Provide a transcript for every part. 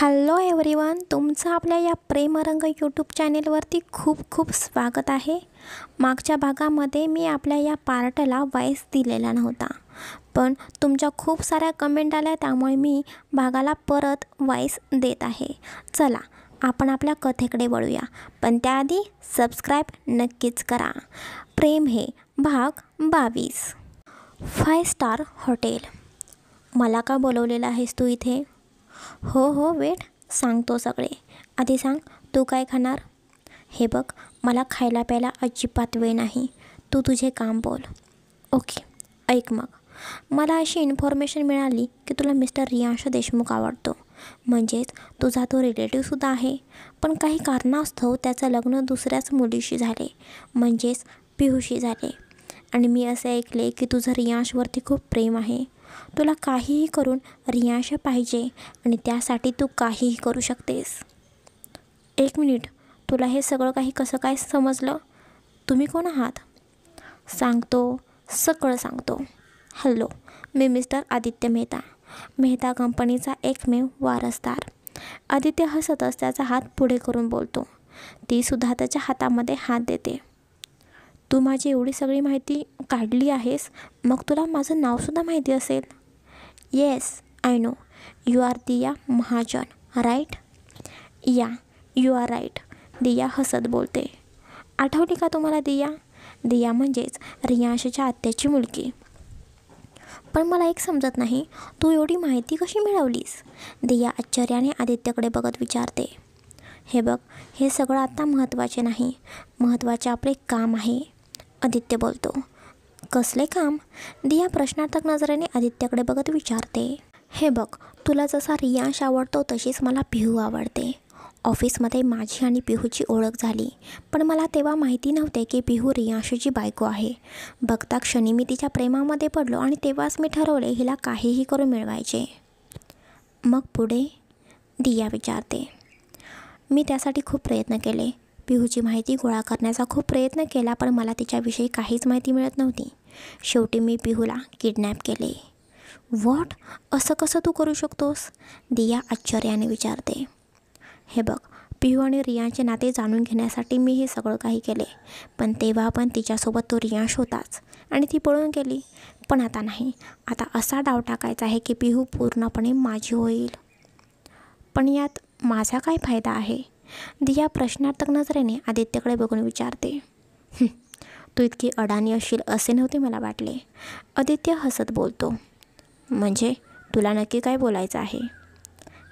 Hello everyone, तुमचं आपल्या या प्रेमरंग यूट्यूब चॅनेलवरती खूप खूप स्वागत आहे. मागच्या भागामध्ये मी आपल्या या पार्टला वॉइस दिलेला नव्हता, पण तुमच्या खूप साऱ्या कमेंट आल्या, त्यामुळे मी भागाला परत वॉइस देत आहे. चला आपण आपल्या कथेकडे वळूया, पण त्याआधी सबस्क्राईब नक्कीच करा. प्रेम हे भाग 22. 5 स्टार हॉटेल. मला का बोलवलेलं आहेस तू इथे? हो वेट, सांगतो सगळे. आधी सांग, तू काय खाणार? हे बघ, मला खायला प्यायला अजिबात वेळ नाही. तू तुझे काम बोल. ओके, ऐक मग. मला अशी इन्फॉर्मेशन मिळाली की तुला मिस्टर रियांश देशमुख आवडतो. म्हणजेच तुझा तो रिलेटिव्हसुद्धा आहे. पण काही कारणास्तव त्याचं लग्न दुसऱ्याच मुलीशी झाले, म्हणजेच पिहूशी झाले. आणि मी असे ऐकले की तुझं रियांशवरती खूप प्रेम आहे. तुला काहीही करून रियांश पाहिजे आणि त्यासाठी तू काहीही करू शकतेस. एक मिनिट, तुला हे सगळं काही कसं काय समजलं? तुम्ही कोण आहात? सांगतो, सगळं सांगतो. हॅलो, मी मिस्टर आदित्य मेहता, मेहता कंपनीचा एकमेव वारसदार. आदित्य हसतच त्याचा हात पुढे करून बोलतो. तीसुद्धा त्याच्या हातामध्ये हात देते. तू माझी एवढी सगळी माहिती काढली आहेस, मग तुला माझं नावसुद्धा माहिती असेल. Yes, I know. You are Diya Mahajan, right? Yeah, you are right. Diya हसत बोलते. आठवली का तुम्हाला दिया? दिया म्हणजेच रियांशच्या आत्याची मुलगी. पण मला एक समजत नाही, तू एवढी माहिती कशी मिळवलीस? दिया आश्चर्याने आदित्यकडे बघत विचारते. हे बघ, हे सगळं आता महत्त्वाचे नाही. महत्त्वाचे आपले काम आहे, आदित्य बोलतो. कसले काम? दिया प्रश्नार्थक नजरेने आदित्यकडे बघत विचारते. हे बघ, तुला जसा रियांश आवडतो तशीच मला पिहू आवडते. ऑफिसमध्ये माझी आणि पिहूची ओळख झाली, पण मला तेव्हा माहिती नव्हते की पिहू रियांशची बायको आहे. बघता क्षणी मी तिच्या प्रेमामध्ये पडलो आणि तेव्हाच मी ठरवले हिला काहीही करून मिळवायचे. मग पुढे? दिया विचारते. मी त्यासाठी खूप प्रयत्न केले. पिहूची माहिती गोळा करण्याचा खूप प्रयत्न केला, पण मला तिच्याविषयी काहीच माहिती मिळत नव्हती. शेवटी मी पिहूला किडनॅप केले. व्हॉट? असं कसं तू करू शकतोस? दिया आश्चर्याने विचारते. हे बघ, पिहू आणि रियांशचे नाते जाणून घेण्यासाठी मी हे सगळं काही केले, पण तेव्हा पण तिच्यासोबत तो रियांश होताच आणि ती पळून गेली. पण आता नाही. आता असा डाव टाकायचा आहे की पिहू पूर्णपणे माझी होईल. पण यात माझा काय फायदा आहे? दिया प्रश्नार्थक नजरेने आदित्यकडे बघून विचारते. तू इतकी अडाणी असशील असे नव्हते मला वाटले, आदित्य हसत बोलतो. म्हणजे तुला नक्की काय बोलायचं आहे?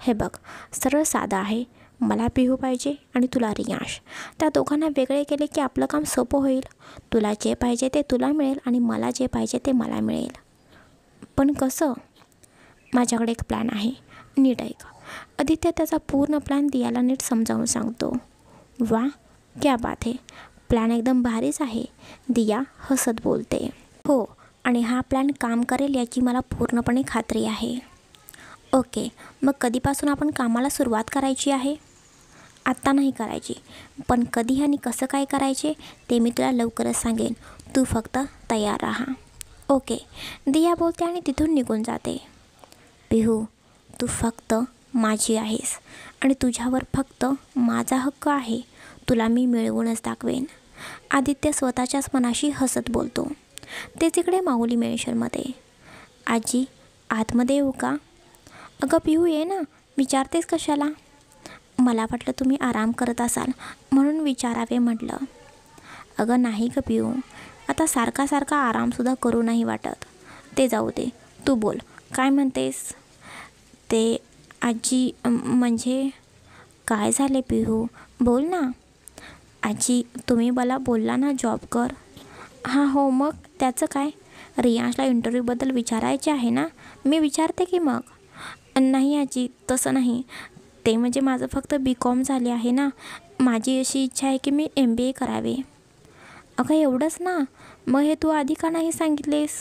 हे बघ, सरळ साधं आहे. मला पिहू पाहिजे आणि तुला रियांश. त्या दोघांना वेगळे केले की आपलं काम सोपं होईल. तुला जे पाहिजे ते तुला मिळेल आणि मला जे पाहिजे ते मला मिळेल. पण कसं? माझ्याकडे एक प्लॅन आहे, नीट ऐक. आदित्य त्याचा पूर्ण प्लॅन दियाला नीट समजावून सांगतो. वा, क्या बात है. प्लॅन एकदम भारीच आहे, दिया हसत बोलते. हो, आणि हा प्लॅन काम करेल याची मला पूर्णपणे खात्री आहे. ओके, मग कधीपासून आपण कामाला सुरुवात करायची आहे? आत्ता नाही करायची, पण कधी आणि कसं काय करायचे ते मी तुला लवकरच सांगेन. तू फक्त तयार राहा. ओके, दिया बोलते आणि तिथून निघून जाते. पिहू, तू फक्त माझी आहेस आणि तुझ्यावर फक्त माझा हक्क आहे. तुला मी मिळवूनच दाखवेन, आदित्य स्वतःच्याच मनाशी हसत बोलतो. तेच इकडे माऊली मेन्शनमध्ये. आजी, आतमध्ये येऊ का? अगं पिहू, ये ना. विचारतेस कशाला? मला वाटलं तुम्ही आराम करत असाल म्हणून विचारावे म्हटलं. अगं नाही गं पिहू, आता सारखा सारखा आरामसुद्धा करू नाही वाटत. ते जाऊ दे, तू बोल, काय म्हणतेस? ते आजी, म्हणजे काय झाले पिहू, बोल ना. आजी, तुम्ही मला बोलला ना जॉब कर. हां हो, मग त्याचं काय? रियांशला इंटरव्ह्यूबद्दल विचारायचे आहे ना, मी विचारते की मग. नाही आजी, तसं नाही. ते म्हणजे माझं फक्त BCom झाले आहे ना. माझी अशी इच्छा आहे की मी MBA करावे. अगं एवढंच ना, मग हे तू आधी का नाही सांगितलेस?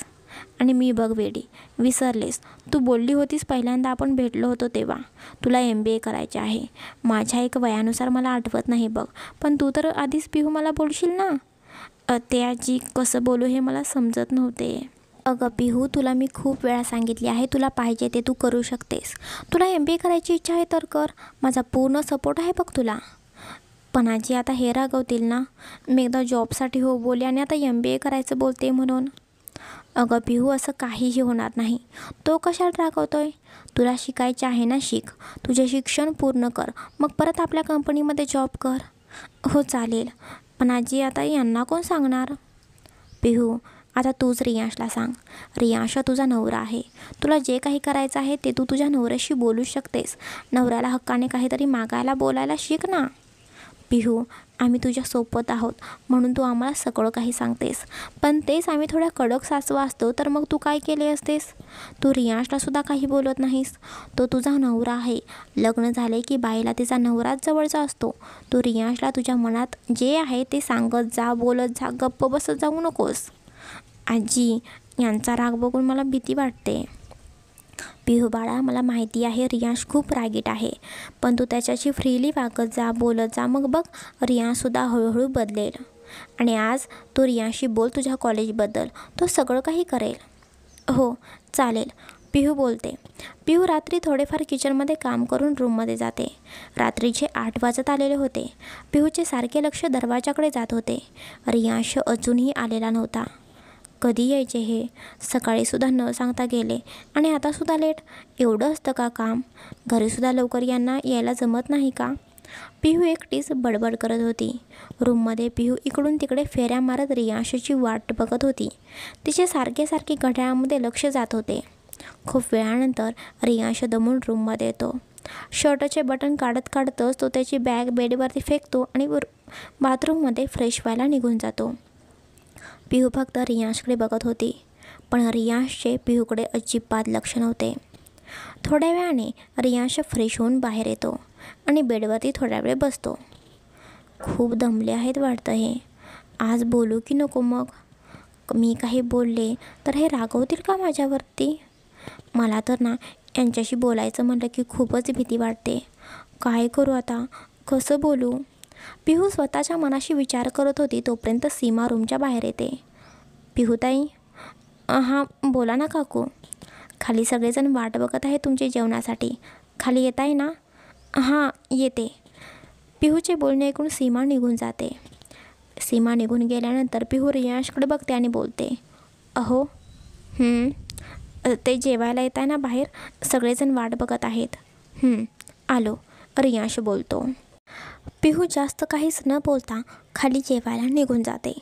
आणि मी बघ वेडी, विसरलेस. तू बोलली होतीस पहिल्यांदा आपण भेटलो होतो तेव्हा, तुला MBA करायचे आहे. माझ्या एक वयानुसार मला आठवत नाही बघ, पण तू तर आधीच पिहू मला बोलशील ना. ते आजी, कसं बोलू हे मला समजत नव्हते. अगं पिहू, तुला मी खूप वेळा सांगितले आहे, तुला पाहिजे ते तू करू शकतेस. तुला MBA करायची इच्छा आहे तर कर, माझा पूर्ण सपोर्ट आहे बघ तुला. पण आजी आता हे रागवतील ना, मी एकदा जॉबसाठी हो बोलले आणि आता MBA करायचं बोलते म्हणून. अगं पिहू, असं काहीही होणार नाही. तो कशाला रागवतोय? तुला शिकायचे आहे ना, शिक. तुझे शिक्षण पूर्ण कर, मग परत आपल्या कंपनीमध्ये जॉब कर. हो चालेल, पण आजी आता यांना कोण सांगणार? पिहू, आता तूच रियांशला सांग. रियांश तुझा नवरा आहे. तुला जे काही करायचं आहे ते तू तुझ्या नवऱ्याशी बोलू शकतेस. नवऱ्याला हक्काने काहीतरी मागायला बोलायला शिक ना. पिहू, आम्ही तुझ्यासोबत आहोत म्हणून तू आम्हाला सगळं काही सांगतेस, पण तेच आम्ही थोड्या कडक सासवा असतो तर मग तू काय केले असतेस? तू रियांशलासुद्धा काही बोलत नाहीस. तो तुझा नवरा आहे. लग्न झाले की बाईला तिचा नवराच जवळचा असतो. तू रियांशला तुझ्या मनात जे आहे ते सांगत जा, बोलत जा, गप्प बसत जाऊ नकोस. आजी, यांचा राग बघून मला भीती वाटते. पिहू बाळा, मला माहिती आहे रियांश खूप रागीट आहे, पण तू त्याच्याशी फ्रीली वागत जा, बोलत जा, मग बघ रियांशसुद्धा हळूहळू बदलेल. आणि आज तू रियांशशी बोल तुझ्या कॉलेजबद्दल, तो सगळं काही करेल. हो चालेल, पिहू बोलते. पिहू रात्री थोडेफार किचनमध्ये काम करून रूममध्ये जाते. रात्रीचे 8 वाजत आलेले होते. पिहूचे सारखे लक्ष दरवाजाकडे जात होते. रियांश अजूनही आलेला नव्हता. कधी यायचे हे? सकाळीसुद्धा न सांगता गेले आणि आतासुद्धा लेट. एवढं असतं का काम? घरीसुद्धा लवकर यांना यायला जमत नाही का? पिहू एकटीच बडबड करत होती. रूममध्ये पिहू इकडून तिकडे फेऱ्या मारत रियांशची वाट बघत होती. तिचे सारखे सारखे घड्याळामध्ये लक्ष जात होते. खूप वेळानंतर रियांश दमून रूममध्ये येतो. शर्टचे बटन काढत काढतच तो त्याची बॅग बेडवरती फेकतो आणि बाथरूममध्ये फ्रेश व्हायला निघून जातो. पिहू फक्त रियांशकडे बघत होती, पण रियांशचे पिहूकडे अजिबात लक्ष नव्हते. थोड्या वेळाने रियांश फ्रेश होऊन बाहेर येतो आणि बेडवरती थोड्या वेळ बसतो. खूप दमले आहेत वाटतं हे. आज बोलू की नको मग? मी काही बोलले तर हे रागवतील का माझ्यावरती? मला तर ना यांच्याशी बोलायचं म्हटलं की खूपच भीती वाटते. काय करू आता? कसं बोलू? पिहू स्वतःच्या मनाशी विचार करत होती तोपर्यंत सीमा रूमच्या बाहेर येते. पिहूताई. हां बोला ना काकू. खाली सगळेजण वाट बघत आहे तुमचे जेवणासाठी. खाली येत आहे ना? हां येते. पिहूचे बोलणे ऐकून सीमा निघून जाते. सीमा निघून गेल्यानंतर पिहू रियांशकडे बघते आणि बोलते. अहो ते जेवायला येत आहे ना बाहेर, सगळेजण वाट बघत आहेत. आलो, रियांश बोलतो. पिहू जास्त काहीच न बोलता खाली जेवायला निघून जाते.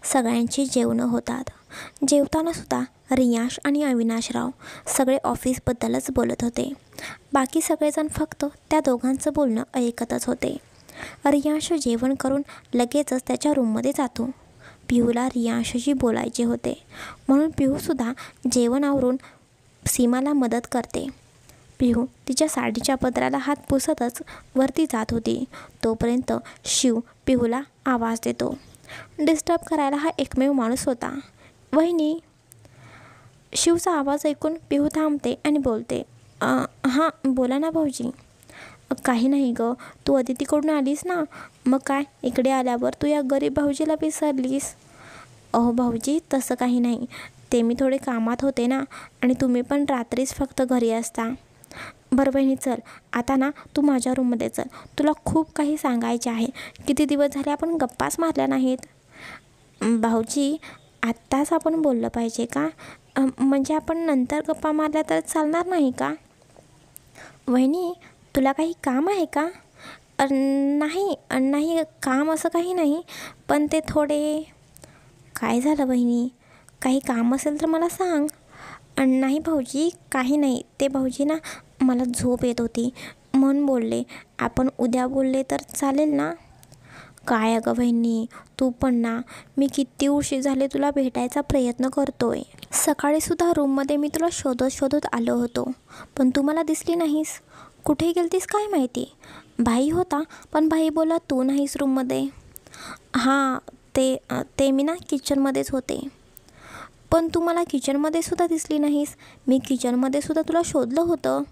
सगळ्यांची जेवणं होतात. जेवतानासुद्धा रियांश आणि अविनाशराव सगळे ऑफिसबद्दलच बोलत होते. बाकी सगळेजण फक्त त्या दोघांचं बोलणं ऐकतच होते. रियांश जेवण करून लगेचच त्याच्या रूममध्ये जातो. पिहूला रियांशशी बोलायचे होते म्हणून पिहूसुद्धा जेवण आवरून सीमाला मदत करते. पिहू तिच्या साडीच्या पदराला हात पुसतच वरती जात होती. तोपर्यंत शिव पिहूला आवाज देतो. डिस्टर्ब करायला हा एकमेव माणूस होता. वहिनी. शिवचा आवाज ऐकून पिहू थांबते आणि बोलते. हां बोला ना भाऊजी. काही नाही गं, तू अदितीकडून आलीस ना, मग काय इकडे आल्यावर तू या गरीब भाऊजीला विसरलीस? अहो भाऊजी, तसं काही नाही. ते मी थोडे कामात होते ना, आणि तुम्ही पण रात्रीच फक्त घरी असता. बरं बहिणी चल, आता ना तू माझ्या रूममध्ये चल. तुला खूप काही सांगायचे आहे. किती दिवस झाले आपण गप्पाच मारल्या नाहीत. भाऊजी, आत्ताच आपण बोललं पाहिजे का? म्हणजे आपण नंतर गप्पा मारल्या तर चालणार नाही का? वहिनी, तुला काही काम आहे का? नाही काम असं काही नाही, पण ते थोडे. काय झालं वहिनी? काही काम असेल तर मला सांग. नाही भाऊजी, काही नाही. ते भाऊजी ना, मला झोप येत होती म्हणून बोलले. आपण उद्या बोलले तर चालेल ना? काय अगं बहिणी, तू पण ना, मी किती उशीर झाले तुला भेटायचा प्रयत्न करतोय. सकाळीसुद्धा रूममध्ये मी तुला शोधत शोधत आलो होतो, पण तू मला दिसली नाहीस. कुठे गेलतीस काय माहिती. भाई होता, पण भाई बोला तू नाहीस रूममध्ये. हां ते मी ना किचनमध्येच होते. पण तू मला किचनमध्ये सुद्धा दिसली नाहीस. मी किचनमध्ये सुद्धा तुला शोधलं होतं.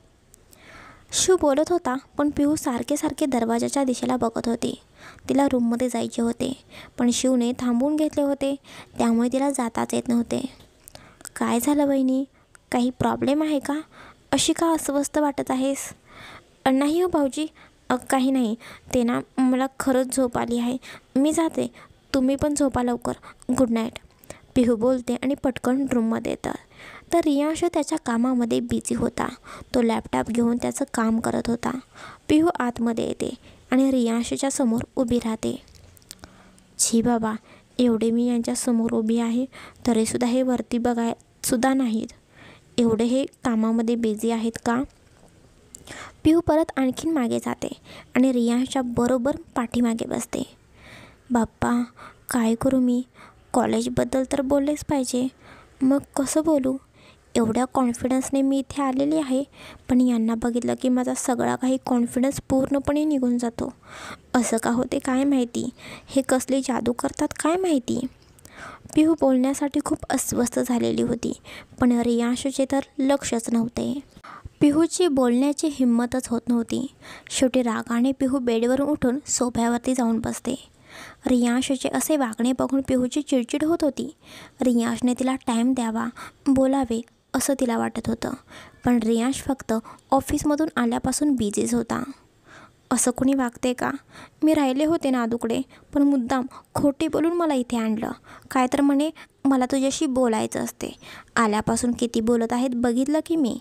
शिव बोलत होता, पण पिहू सारखे दरवाजाच्या दिशेला बघत होती. तिला रूममध्ये जायचे होते, पण शिवने थांबवून घेतले होते, त्यामुळे तिला जाताच येत नव्हते. काय झालं वहिनी, काही प्रॉब्लेम आहे का? अशी का अस्वस्थ वाटत आहेस? नाही हो भाऊजी, काही नाही. ते ना मला खरंच झोप आली आहे. मी जाते, तुम्ही पण झोपा लवकर. Good night. पिहू बोलते आणि पटकन रूममध्ये येतात. तर रियांश त्याच्या कामामध्ये बिझी होता. तो लॅपटॉप घेऊन त्याचं काम करत होता. पिहू आतमध्ये येते आणि रियांशच्या समोर उभी राहते. छी बाबा, एवढे मी यांच्यासमोर उभी आहे तरीसुद्धा हे वरती बघायसुद्धा नाहीत. एवढे हे कामामध्ये बिझी आहेत का? पिहू परत आणखीन मागे जाते आणि रियांशच्या बरोबर पाठीमागे बसते. बाप्पा, काय करू मी? कॉलेजबद्दल तर बोललेच पाहिजे, मग कसं बोलू? एवढ्या कॉन्फिडन्सने मी इथे आलेली आहे, पण यांना बघितलं की माझा सगळा काही कॉन्फिडन्स पूर्णपणे निघून जातो. असं का होते काय माहिती? हे कसली जादू करतात काय माहिती? पिहू बोलण्यासाठी खूप अस्वस्थ झालेली होती, पण रियांशचे तर लक्षच नव्हते. पिहूची बोलण्याची हिंमतच होत नव्हती. शेवटी रागाने पिहू बेडवरून उठून सोफ्यावरती जाऊन बसते. रियांशचे असे वागणे बघून पिहूची चिडचिड होत होती. रियांशने तिला टाईम द्यावा, बोलावे असं तिला वाटत होतं, पण रियांश फक्त ऑफिसमधून आल्यापासून बिझीच होता. असं कोणी वागते का? मी राहिले होते ना दुकडे, पण मुद्दाम खोटे बोलून मला इथे आणलं. काय तर म्हणे मला तुझ्याशी बोलायचं असते. आल्यापासून किती बोलत आहेत बघितलं की मी.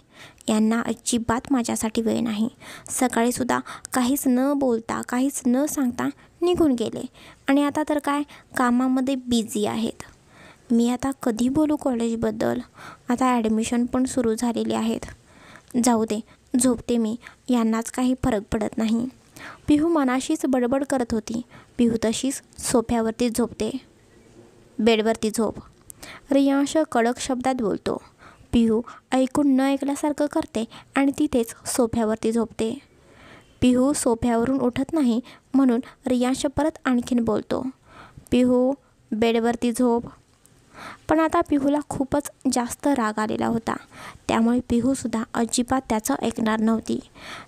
यांना अजिबात माझ्यासाठी वेळ नाही. सकाळीसुद्धा काहीच न बोलता, काहीच न सांगता निघून गेले, आणि आता तर काय कामामध्ये बिझी आहेत. मी आता कधी बोलू कॉलेजबद्दल? आता ॲडमिशन पण सुरू झालेली आहेत. जाऊ दे, झोपते मी, यांनाच काही फरक पडत नाही. पिहू मनाशीच बडबड करत होती. पिहू तशीच सोफ्यावरती झोपते. बेडवरती झोप, रियांश कडक शब्दात बोलतो. पिहू ऐकून न ऐकल्यासारखं करते आणि तिथेच सोफ्यावरती झोपते. पिहू सोफ्यावरून उठत नाही म्हणून रियांश परत आणखीन बोलतो. पिहू बेडवरती झोप. पण आता पिहूला खूपच जास्त राग आलेला होता, त्यामुळे पिहूसुद्धा अजिबात त्याचं ऐकणार नव्हती.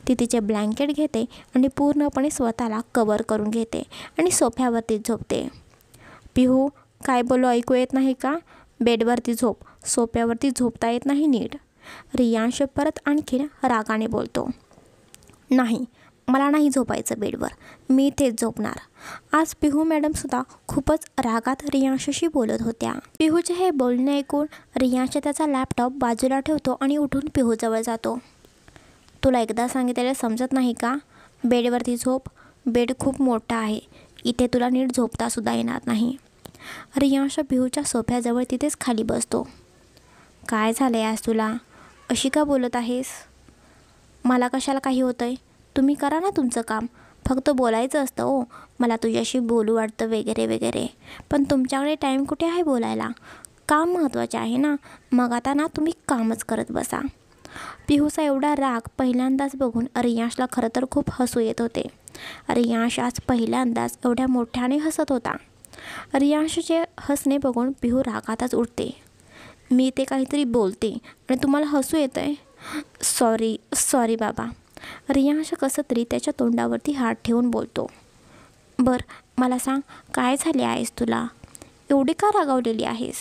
ती तिचे ब्लँकेट घेते आणि पूर्णपणे स्वतःला कवर करून घेते आणि सोफ्यावरती झोपते. पिहू, काय बोलू ऐकू येत नाही का? बेडवरती झोप, सोफ्यावरती झोपता येत नाही नीट. रियांश परत आणखीन रागाने बोलतो. नाही, मला नाही झोपायचं बेडवर, मी इथेच झोपणार. आज पिहू मॅडमसुद्धा खूपच रागात रियांशशी बोलत होत्या. पिहूचे हे बोलणे ऐकून रियांश त्याचा लॅपटॉप बाजूला ठेवतो आणि उठून पिहूजवळ जातो. तुला एकदा सांगितलेलं समजत नाही का? बेडवरती झोप. बेड खूप मोठा आहे, इथे तुला नीट झोपतासुद्धा येणार नाही. रियांश पिहूच्या सोफ्याजवळ तिथेच खाली बसतो. काय झालं आहे आज तुला? अशी का बोलत आहेस? मला कशाला काही होतं आहे? तुम्ही करा ना तुमचं काम. फक्त बोलायचं असतं हो, मला तुझ्याशी बोलू वाटतं वगैरे वगैरे, पण तुमच्याकडे टाईम कुठे आहे बोलायला? काम महत्त्वाचे आहे ना. मग आता ना तुम्ही कामच करत बसा. पिहूचा एवढा राग पहिल्यांदाच बघून रियांशला खरं तर खूप हसू येत होते. रियांश आज पहिल्यांदाच एवढ्या मोठ्याने हसत होता. रियांशचे हसणे बघून पिहू रागातच उठते. मी ते काहीतरी बोलते आणि तुम्हाला हसू येतं आहे? सॉरी बाबा. रियांश कसं तरी त्याच्या तोंडावरती हात ठेवून बोलतो. बरं, मला सांग, काय झाले आहेस तुला? एवढी का रागावलेली आहेस?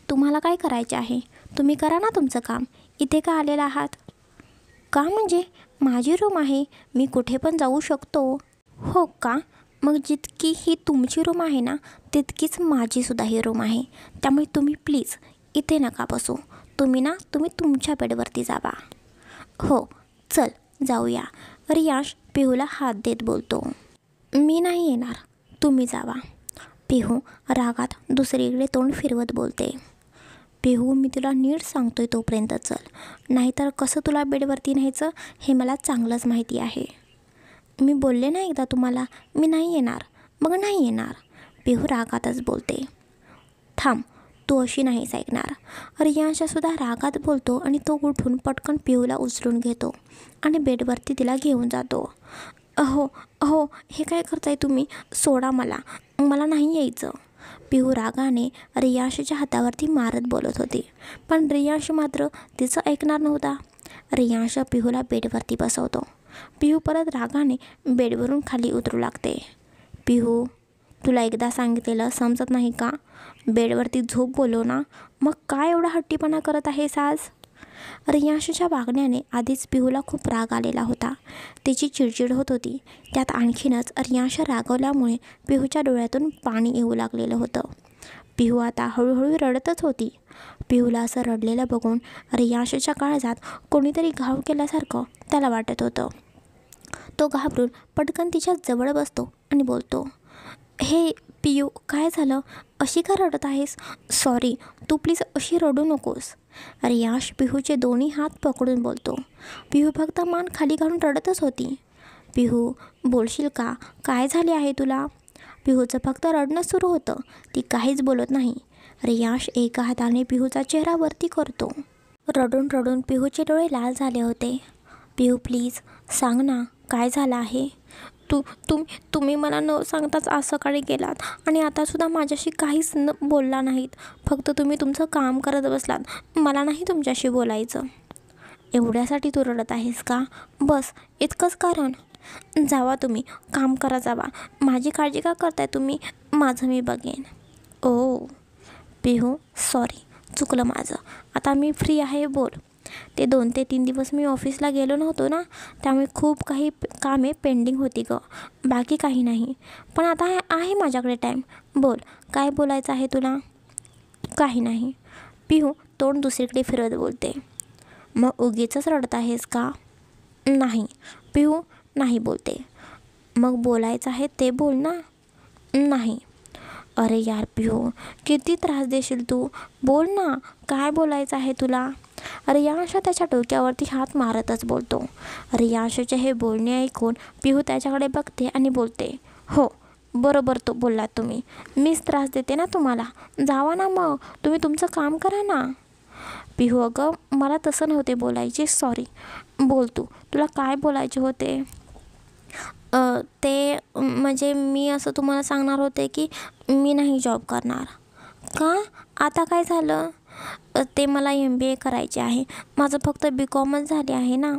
तुम्हाला काय करायचे आहे? तुम्ही करा ना तुमचं काम. इथे का आलेला आहात? का म्हणजे? माझी रूम आहे, मी कुठे पण जाऊ शकतो. हो का? मग जितकी ही तुमची रूम आहे ना, तितकीच माझीसुद्धा ही रूम आहे. त्यामुळे तुम्ही प्लीज इथे नका बसू. तुम्ही तुमच्या बेडवरती जावा. हो, चल जाऊया. रियांश पिहूला हात देत बोलतो. मी नाही येणार, तुम्ही जावा. पिहू रागात दुसरीकडे तोंड फिरवत बोलते. पिहू, मी तुला नीट सांगतोय तोपर्यंत चल, नाहीतर कसं तुला बेडवरती न्यायचं हे मला चांगलंच माहिती आहे. मी बोलले ना एकदा तुम्हाला, मी नाही येणार. मग नाही येणार. पिहू रागातच बोलते. थांब, तू अशी नाहीच ऐकणार. रियांशसुद्धा रागात बोलतो आणि तो उठून पटकन पिहूला उचलून घेतो आणि बेडवरती तिला घेऊन जातो. अहो, हे काय करताय तुम्ही? सोडा मला नाही यायचं. पिहू रागाने रियांशच्या हातावरती मारत बोलत होती, पण रियांश मात्र तिचं ऐकणार नव्हता. रियांश पिहूला बेडवरती बसवतो. पिहू परत रागाने बेडवरून खाली उतरू लागते. पिहू, तुला एकदा सांगितलेलं समजत नाही का? बेडवरती झोप बोलव ना, मग काय एवढा हट्टीपणा करत आहेस आज? रियांशच्या वागण्याने आधीच पिहूला खूप राग आलेला होता. तिची चिडचिड होत होती. त्यात आणखीनच रियांश रागवल्यामुळे पिहूच्या डोळ्यातून पाणी येऊ लागलेलं होतं. पिहू आता हळूहळू रडतच होती. पिहूला असं रडलेलं बघून रियांशच्या काळजात कोणीतरी घाव केल्यासारखं त्याला वाटत होतं. तो घाबरून पटकन तिच्या जवळ बसतो आणि बोलतो, हे पियू, काय झालं? अशी का रडत आहेस? सॉरी, तू प्लीज अशी रडू नकोस. रियांश पिहूचे दोन्ही हात पकडून बोलतो. पिहू फक्त मान खाली घालून रडतच होती. पिहू, बोलशील का? काय झाले आहे तुला? पिहूचं फक्त रडणं सुरू होतं. ती काहीच बोलत नाही. रियांश एका हाताने पिहूचा चेहरा वरती करतो. रडून रडून पिहूचे डोळे लाल झाले होते. पिहू, प्लीज सांग ना, काय झालं आहे? तुम्ही मला न सांगताच आज सकाळी गेलात आणि आतासुद्धा माझ्याशी काहीच बोलला नाहीत. फक्त तुम्ही तुमचं काम करत बसलात. मला नाही तुमच्याशी बोलायचं. एवढ्यासाठी तू रडत आहेस का? बस इतकंच कारण? जावा तुम्ही, काम करा जावा. माझी काळजी का करताय तुम्ही? माझं मी बघेन. ओ पिहू, सॉरी, चुकलं माझं. आता मी फ्री आहे, बोल. ते 2 ते 3 दिवस मी ऑफिसला गेलो नव्हतो ना, त्यामुळे खूप काही कामे पेंडिंग होती गं. बाकी काही नाही. पण आता आहे माझ्याकडे टाईम. बोल, काय बोलायचं आहे तुला? काही नाही. पिहू तोंड दुसरीकडे फिरत बोलते. मग उगीचच रडत आहेस का? नाही. पिहू नाही बोलते. मग बोलायचं आहे ते बोल ना. नाही. अरे यार पिहू, किती त्रास देशील तू. बोल ना, काय बोलायचं आहे तुला? रियांश त्याच्या डोक्यावरती हात मारतच बोलतो. रियांशचे हे बोलणे ऐकून पिहू त्याच्याकडे बघते आणि बोलते, हो बरोबर तो बोललात तुम्ही. मीच त्रास देते ना तुम्हाला. जावा ना मग, तुम्ही तुमचं काम करा ना. पिहू, अगं मला तसं नव्हते बोलायचे, सॉरी. बोल तू, तुला काय बोलायचे होते? ते म्हणजे मी असं तुम्हाला सांगणार होते की मी नाही जॉब करणार. का? आता काय झालं? ते मला MBA करायचे आहे. माझं फक्त BCOMच झाले आहे ना.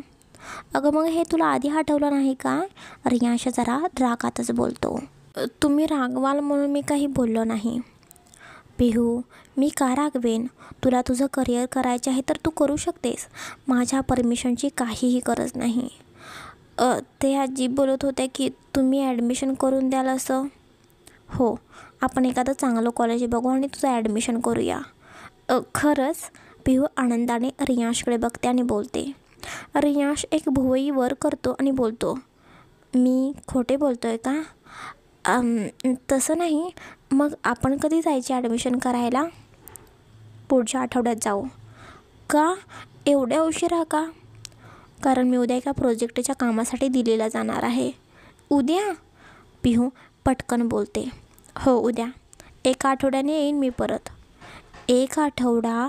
अगं मग हे तुला आधी आठवलं नाही का? रियांश जरा रागातच बोलतो. तुम्ही रागवाल म्हणून मी काही बोललो नाही. पिहू, मी का रागवेन? तुला तुझं करिअर करायचे आहे तर तू करू शकतेस. माझ्या परमिशनची काहीही गरज नाही. ते आजी बोलत होत्या की तुम्ही ॲडमिशन करून द्याल असं. हो, आपण एखादं चांगलं कॉलेज बघू आणि तुझं ॲडमिशन करूया. खरंच? पिहू आनंदाने रियांशकडे बघते आणि बोलते. रियांश एक भुवई वर करतो आणि बोलतो, मी खोटे बोलतोय का? तसं नाही. मग आपण कधी जायचे ॲडमिशन करायला? पुढच्या आठवड्यात जाऊ. का? एवढ्या उशिरा का? कारण मी उद्या एका प्रोजेक्टच्या कामासाठी दिल्लीला जाणार आहे. उद्या? पिहू पटकन बोलते. हो उद्या. 1 आठवड्याने येईन मी परत. 1 आठवडा?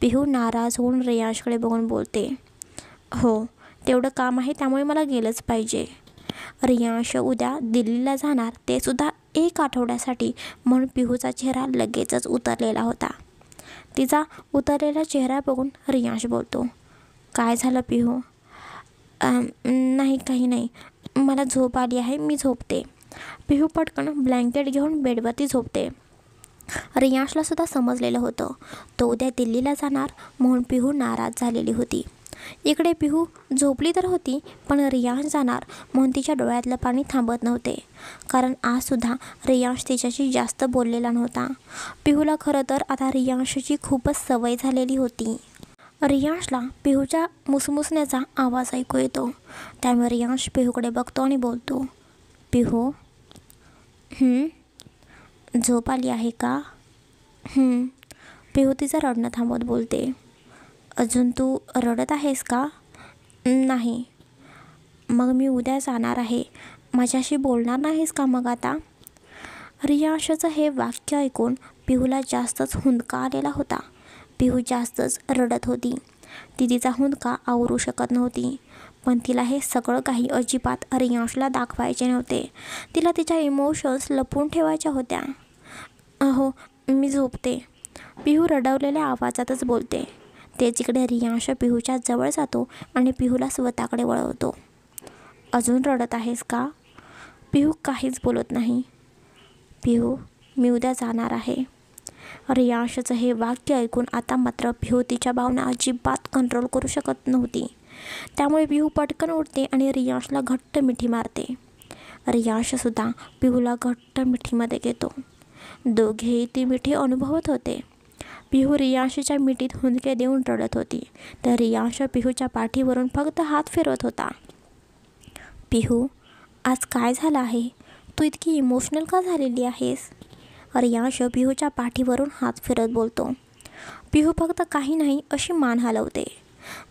पिहू नाराज होऊन रियांशकडे बघून बोलते. हो, तेवढं काम आहे त्यामुळे मला गेलंच पाहिजे. रियांश उद्या दिल्लीला जाणार, ते सुद्धा 1 आठवड्यासाठी, म्हणून पिहूचा चेहरा लगेचच उतरलेला होता. तिचा उतरलेला चेहरा बघून रियांश बोलतो, काय झालं पिहू? नाही, काही नाही. मला झोप आली आहे, मी झोपते. पिहू पटकन ब्लँकेट घेऊन बेडवरती झोपते. रियांशला सुद्धा समजलेलं होतं तो उद्या दिल्लीला जाणार, म्हणून पिहू नाराज झालेली होती. इकडे पिहू झोपली तर होती, पण रियांश जाणार म्हणून तिच्या डोळ्यातलं पाणी थांबत नव्हते. कारण आजसुद्धा रियांश तिच्याशी जास्त बोललेला नव्हता. पिहूला खरं तर आता रियांशची खूपच सवय झालेली होती. रियांशला पिहूच्या मुसमुसण्याचा आवाज ऐकू येतो. त्यामुळे रियांश पिहूकडे बघतो आणि बोलतो, पिहू, झोप आली आहे का? पिहू तिचं रडणं थांबवत बोलते, अजून तू रडत आहेस का? नाही. मग मी उद्या जाणार आहे, माझ्याशी बोलणार नाहीस का मग आता? रियांशचं हे वाक्य ऐकून पिहूला जास्तच हुंदका आलेला होता. पिहू जास्तच रडत होती. ती तिचा हुंदका आवरू शकत नव्हती. पण तिला हे सगळं काही अजिबात रियांशला दाखवायचे नव्हते. तिला तिच्या इमोशन्स लपवून ठेवायच्या होत्या. अहो, मी झोपते. पिहू रडवलेल्या आवाजातच बोलते. तेच इकडे रियांश पिहूच्या जवळ जातो आणि पिहूला स्वतःकडे वळवतो. अजून रडत आहेस का? पिहू काहीच बोलत नाही. पिहू, मी उद्या जाणार आहे. रियांशचं हे वाक्य ऐकून आता मात्र पिहू तिच्या भावना अजिबात कंट्रोल करू शकत नव्हती. त्यामुळे पिहू पटकन उठते आणि रियांशला घट्ट मिठी मारते. रियांशसुद्धा पिहूला घट्ट मिठीमध्ये घेतो. दोघेही ती मिठी अनुभवत होते. पिहू रियांशच्या मिठीत हुंदके देऊन रडत होती, तर रियांश पिहूच्या पाठीवरून फक्त हात फिरवत होता. पिहू, आज काय झालं आहे? तू इतकी इमोशनल का झालेली आहेस? रियांश पिहूच्या पाठीवरून हात फिरत बोलतो. पिहू फक्त काही नाही अशी मान हलवते.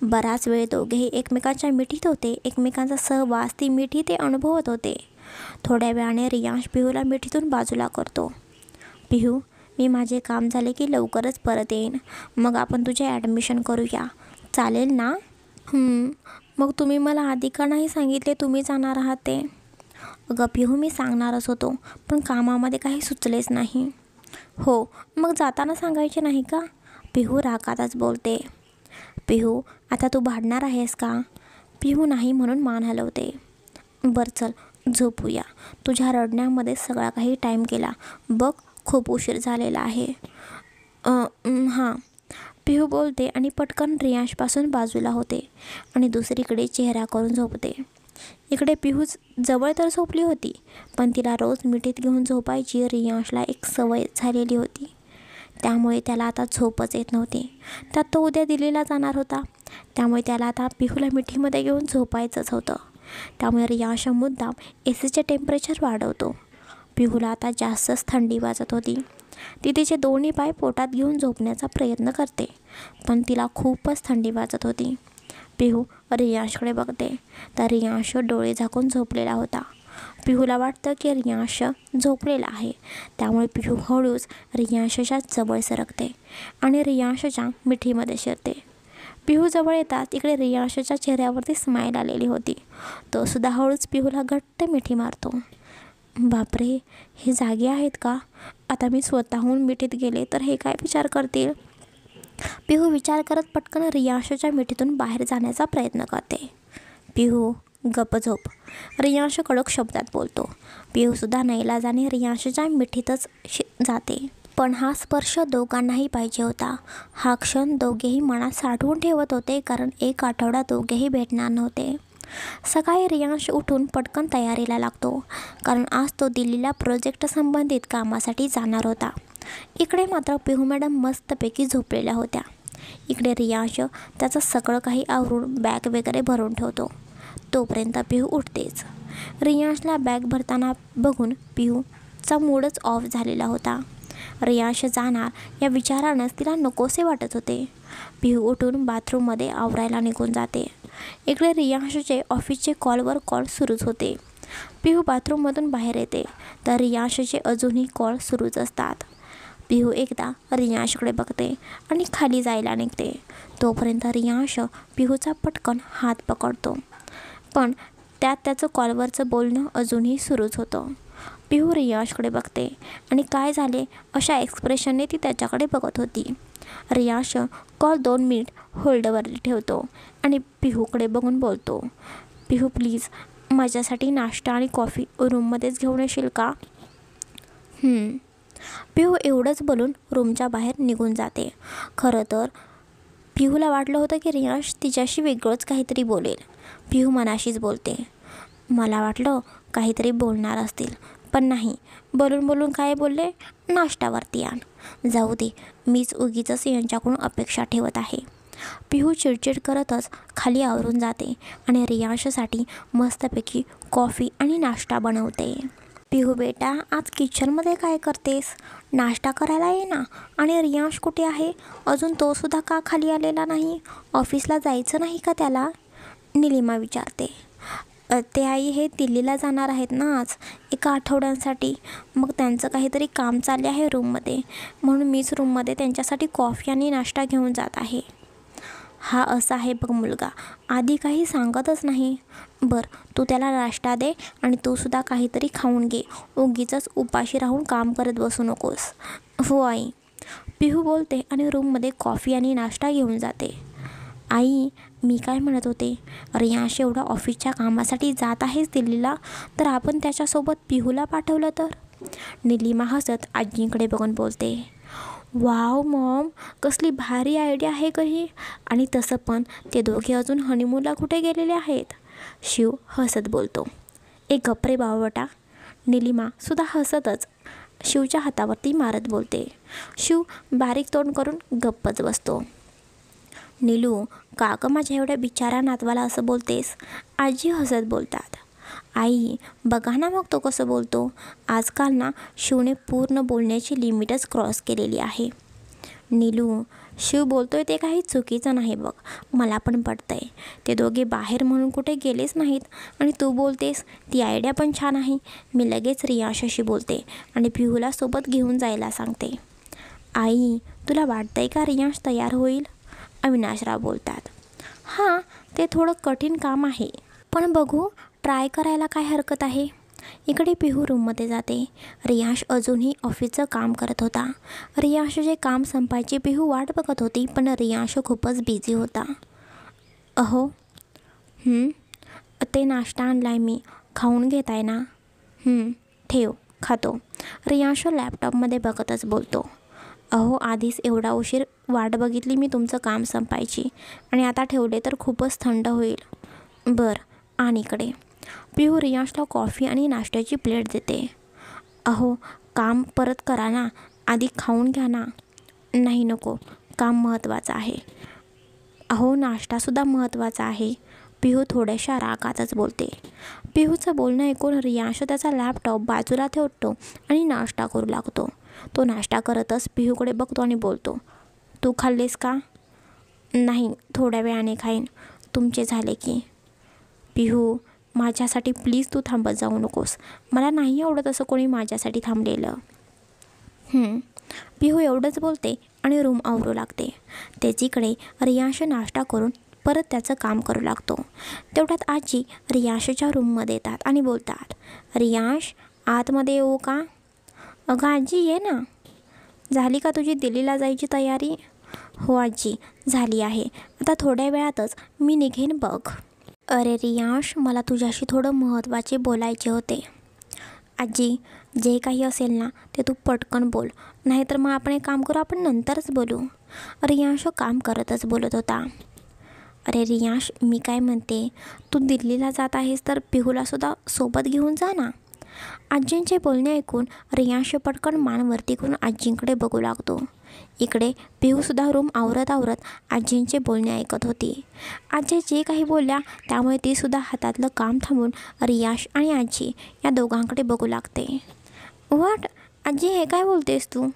बराच वेळ दोघेही एकमेकांच्या मिठीत होते. एकमेकांचा सहवास, ती मिठी ते अनुभवत होते. थोड्या वेळाने रियांश पिहूला मिठीतून बाजूला करतो. पिहू, मी माझे काम झाले की लवकरच परत येईन. मग आपण तुझे ॲडमिशन करूया, चालेल ना? मग तुम्ही मला आधी का नाही सांगितले तुम्ही जाणार आहात ते? अगं पिहू, मी सांगणारच होतो, पण कामामध्ये काही सुचलेच नाही. हो, मग जाताना सांगायचे नाही का? पिहू रागातच बोलते. पिहू, आता तू भांडणार आहेस का? पिहू नाही म्हणून मान हलवते. बरं चल, झोपूया. तुझ्या रडण्यामध्ये सगळा काही टाईम गेला. बघ, खूप उशीर झालेला आहे. हां, पिहू बोलते आणि पटकन रियांशपासून बाजूला होते आणि दुसरीकडे चेहरा करून झोपते. इकडे पिहू जवळ तर झोपली होती, पण तिला रोज मिठीत घेऊन झोपायची रियांशला एक सवय झालेली होती. त्यामुळे त्याला आता झोपच येत नव्हती. त्यात तो उद्या दिल्लीला जाणार होता, त्यामुळे त्याला आता पिहूला मिठीमध्ये घेऊन झोपायचंच होतं. त्यामुळे रियांश मुद्दाम एसीचे टेम्परेचर वाढवतो. पिहूला आता जास्तच थंडी वाजत होती. ती तिचे दोन्ही पाय पोटात घेऊन झोपण्याचा प्रयत्न करते, पण तिला खूपच थंडी वाजत होती. पिहू रियांशकडे बघते, तर रियांश डोळे झाकून झोपलेला होता. पिहूला वाटतं की रियांश झोपलेला आहे, त्यामुळे पिहू हळूच रियांशच्या जवळ सरकते आणि रियांशच्या मिठीमध्ये शिरते. पिहू जवळ येतात इकडे रियांशच्या चेहऱ्यावरती स्माईल आलेली होती. तो सुद्धा हळूच पिहूला घट्ट मिठी मारतो. बापरे, हे जागे आहेत का? आता मी स्वतःहून मिठीत गेले तर हे काय विचार करतील? पिहू विचार करत पटकन रियांशच्या मिठीतून बाहेर जाण्याचा प्रयत्न करते. पिहू, गप्प झोप, रियांश कडक शब्दात बोलतो. पिहूसुद्धा नाईलाजाने रियांशच्या मिठीतच जाते. पण हा स्पर्श दोघांनाही पाहिजे होता. हा क्षण दोघेही मनात साठवून ठेवत होते, कारण एक आठवडा दोघेही भेटणार नव्हते. सकाळी रियांश उठून पटकन तयारीला लागतो, कारण आज तो दिल्लीला प्रोजेक्ट संबंधित कामासाठी जाणार होता. इकडे मात्र पिहू मॅडम मस्तपैकी झोपलेल्या होत्या. इकडे रियांश त्याचं सगळं काही आवरून बॅग वगैरे भरून ठेवतो. तोपर्यंत पिहू उठतेच. रियांशला बॅग भरताना बघून पिहूचा मूडच ऑफ झालेला होता. रियांश जाणार या विचारानंच तिला नकोसे वाटत होते. पिहू उठून बाथरूममध्ये आवरायला निघून जाते. इकडे रियांशचे ऑफिसचे कॉलवर कॉल सुरूच होते. पिहू बाथरूममधून बाहेर येते, तर रियांशचे अजूनही कॉल सुरूच असतात. पिहू एकदा रियांशकडे बघते आणि खाली जायला निघते. तोपर्यंत रियांश पिहूचा पटकन हात पकडतो, पण त्यात त्याचं कॉलवरचं बोलणं अजूनही सुरूच होतं. पिहू रियांशकडे बघते आणि काय झाले अशा एक्सप्रेशनने ती त्याच्याकडे बघत होती. रियांश कॉल 2 मिनिट होल्डवर ठेवतो आणि पिहूकडे बघून बोलतो. पिहू, प्लीज माझ्यासाठी नाश्ता आणि कॉफी रूममध्येच घेऊन येशील का? पिहू एवढंच बोलून रूमच्या बाहेर निघून जाते. खरं तर पिहूला वाटलं होतं की रियांश तिच्याशी वेगळंच काहीतरी बोलेल. पिहू मनाशीच बोलते, मला वाटलं काहीतरी बोलणार असतील, पण नाही. बोलून बोलून काय बोलले? नाश्त्यावरती आण. जाऊ दे, मीच उगीचच यांच्याकडून अपेक्षा ठेवत आहे. पिहू चिडचिड करतच खाली आवरून जाते आणि रियांशसाठी मस्तपैकी कॉफी आणि नाश्ता बनवते. पिहू बेटा, आज किचनमध्ये काय करतेस? नाश्ता करायला ये ना. आणि रियांश कुठे आहे? अजून तो सुद्धा का खाली आलेला नाही? ऑफिसला जायचं नाही का त्याला? निलिमा विचारते. ते आई, हे दिल्लीला जाणार आहेत ना आज एका आठवड्यांसाठी. मग त्यांचं काहीतरी काम चालले आहे रूममध्ये, म्हणून मीच रूममध्ये त्यांच्यासाठी कॉफी आणि नाश्ता घेऊन जात आहे. हा असा आहे बघ मुलगा, आधी काही सांगतच नाही. बरं, तू त्याला नाश्ता दे आणि तू सुद्धा काहीतरी खाऊन घे. उगीचच उपाशी राहून काम करत बसू नकोस. हो आई, पिहू बोलते आणि रूममध्ये कॉफी आणि नाश्ता घेऊन जाते. आई, मी काय म्हणत होते, रियांश एवढा ऑफिसच्या कामासाठी जात आहेस दिल्लीला, तर आपण त्याच्यासोबत पिहूला पाठवलं तर? निलिमा हसत आजींकडे बघून बोलते. वाव मॉम, कसली भारी आयडिया आहे का ही. आणि तसं पण ते दोघे अजून हनीमूनला कुठे गेलेले आहेत. शिव हसत बोलतो. एक गप्प रे बावटा. निलिमा सुद्धा हसतच शिवच्या हातावरती मारत बोलते. शिव बारीक तोंड करून गप्पच बसतो. नीलू, का गं माझ्या एवढ्या बिचारा नातवाला असं बोलतेस. आजी हसत बोलतात. आई बघा ना मग तो कसं बोलतो. आजकाल ना शिवने पूर्ण बोलण्याची लिमिटच क्रॉस केलेली आहे. नीलू, शिव बोलतोय ते काही चुकीचं नाही बघ, मला पण पटतंय. ते दोघे बाहेर म्हणून कुठे गेलेच नाहीत आणि तू बोलतेस ती आयडिया पण छान आहे. मी लगेच रियांशाशी बोलते आणि पिहूला सोबत घेऊन जायला सांगते. आई तुला वाटतंय का रियांश तयार होईल. अविनाशराव बोलतात. हां, ते थोडं कठीण काम आहे, पण बघू, ट्राय करायला काय हरकत आहे. इकडे पिहू रूममध्ये जाते. रियांश अजूनही ऑफिसचं काम करत होता. रियांशचे काम संपायची पिहू वाट बघत होती, पण रियांश खूपच बिझी होता. अहो ते नाश्ता आणलाय मी, खाऊन घेत आहे ना. ठेव, खातो. रियांश लॅपटॉपमध्ये बघतच बोलतो. अहो आधीच एवढा उशीर वाट बघितली मी तुमचं काम संपायची, आणि आता ठेवले तर खूपच थंड होईल. बरं आण इकडे. पिहू रियांशला कॉफी आणि नाश्त्याची प्लेट देते. अहो काम परत करा ना, आधी खाऊन घ्या ना. नाही नको, काम महत्त्वाचं आहे. अहो नाश्तासुद्धा महत्त्वाचा आहे. पिहू थोड्याशा रागातच बोलते. पिहूचं बोलणं ऐकून रियांश त्याचा लॅपटॉप बाजूला ठेवतो आणि नाश्ता करू लागतो. तो नाश्ता करतच पिहूकडे बघतो आणि बोलतो. तू खाल्लेस का. नाही, थोड्या वेळाने खाईन, तुमचे झाले की. पिहू माझ्यासाठी प्लीज तू थांबत जाऊ नकोस, मला नाही आवडत असं कोणी माझ्यासाठी थांबलेलं. पिहू एवढंच बोलते आणि रूम आवरू लागते. त्याचीकडे रियांश नाश्ता करून परत त्याचं काम करू लागतो. तेवढ्यात आजी रियांशच्या रूममध्ये येतात आणि बोलतात. रियांश आतमध्ये येऊ का. अगं आजी ये ना. झाली का तुझी दिल्लीला जायची तयारी. हो आजी झाली आहे, आता थोड्या वेळातच मी निघेन बघ. अरे रियांश, मला तुझ्याशी थोडं महत्त्वाचे बोलायचे होते. आजी जे काही असेल ना ते तू पटकन बोल, नाहीतर मग आपण एक काम करू, आपण नंतरच बोलू. रियांश काम करतच बोलत होता. अरे रियांश, मी काय म्हणते, तू दिल्लीला जात आहेस तर पिहूलासुद्धा सोबत घेऊन जा ना. आजींचे बोलणे ऐकून रियांश पटकन मान वरती करून आजींकडे बघू लागतो. इकडे पिहूसुद्धा रूम आवरत आवरत आजींचे बोलणे ऐकत होती. आजी जे काही बोलल्या त्यामुळे तीसुद्धा हातातलं काम थांबून रियांश आणि आजी या दोघांकडे बघू लागते. व्हॉट आजी, हे काय बोलतेस तू.